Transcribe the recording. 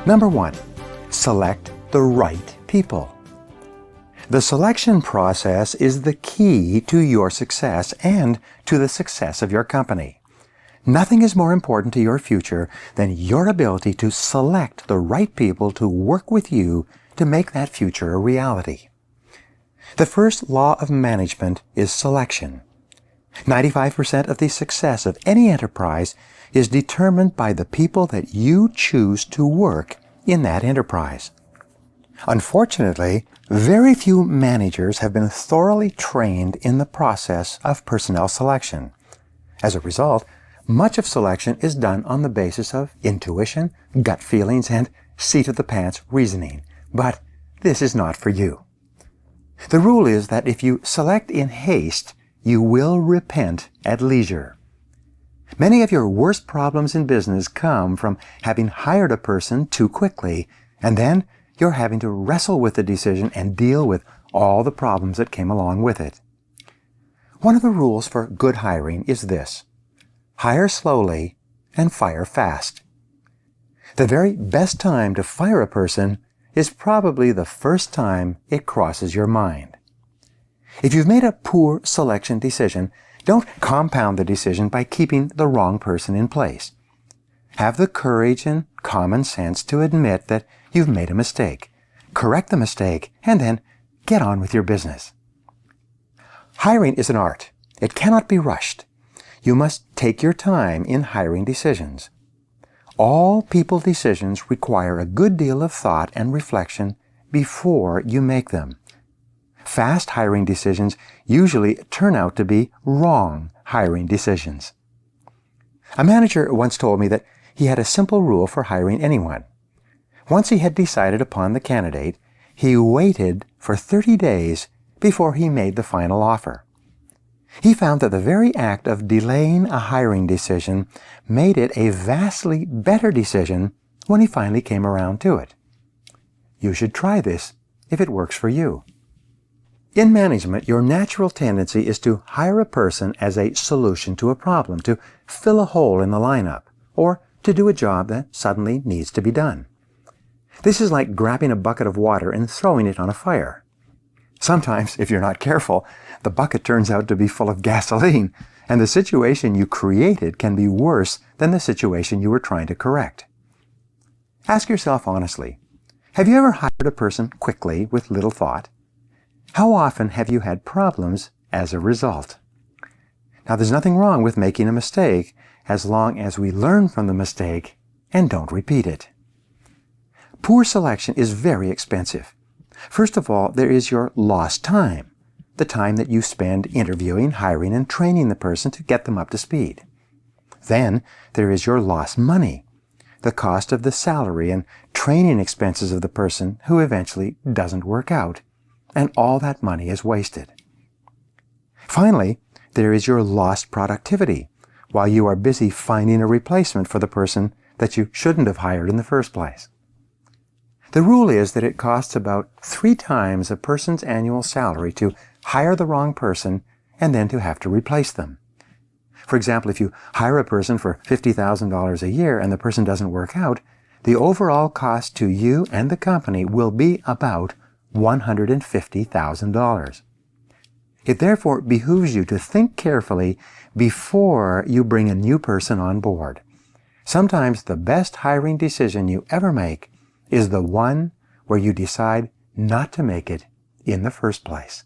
Number 1, select the right people. The selection process is the key to your success and to the success of your company. Nothing is more important to your future than your ability to select the right people to work with you to make that future a reality. The first law of management is selection. 95% of the success of any enterprise is determined by the people that you choose to work in that enterprise. Unfortunately, very few managers have been thoroughly trained in the process of personnel selection. As a result, much of selection is done on the basis of intuition, gut feelings, and seat-of-the-pants reasoning. But this is not for you. The rule is that if you select in haste, you will repent at leisure. Many of your worst problems in business come from having hired a person too quickly, and then you're having to wrestle with the decision and deal with all the problems that came along with it. One of the rules for good hiring is this: hire slowly and fire fast. The very best time to fire a person is probably the first time it crosses your mind. If you've made a poor selection decision, don't compound the decision by keeping the wrong person in place. Have the courage and common sense to admit that you've made a mistake, correct the mistake, and then get on with your business. Hiring is an art. It cannot be rushed. You must take your time in hiring decisions. All people decisions require a good deal of thought and reflection before you make them. Fast hiring decisions usually turn out to be wrong hiring decisions. A manager once told me that he had a simple rule for hiring anyone. Once he had decided upon the candidate, he waited for 30 days before he made the final offer. He found that the very act of delaying a hiring decision made it a vastly better decision when he finally came around to it. You should try this if it works for you. In management, your natural tendency is to hire a person as a solution to a problem, to fill a hole in the lineup, or to do a job that suddenly needs to be done. This is like grabbing a bucket of water and throwing it on a fire. Sometimes, if you're not careful, the bucket turns out to be full of gasoline, and the situation you created can be worse than the situation you were trying to correct. Ask yourself honestly, have you ever hired a person quickly with little thought? How often have you had problems as a result? Now, there's nothing wrong with making a mistake as long as we learn from the mistake and don't repeat it. Poor selection is very expensive. First of all, there is your lost time, the time that you spend interviewing, hiring, and training the person to get them up to speed. Then there is your lost money, the cost of the salary and training expenses of the person who eventually doesn't work out, and all that money is wasted. Finally, there is your lost productivity, while you are busy finding a replacement for the person that you shouldn't have hired in the first place. The rule is that it costs about 3 times a person's annual salary to hire the wrong person and then to have to replace them. For example, if you hire a person for $50,000 a year and the person doesn't work out, the overall cost to you and the company will be about $150,000. It therefore behooves you to think carefully before you bring a new person on board. Sometimes the best hiring decision you ever make is the one where you decide not to make it in the first place.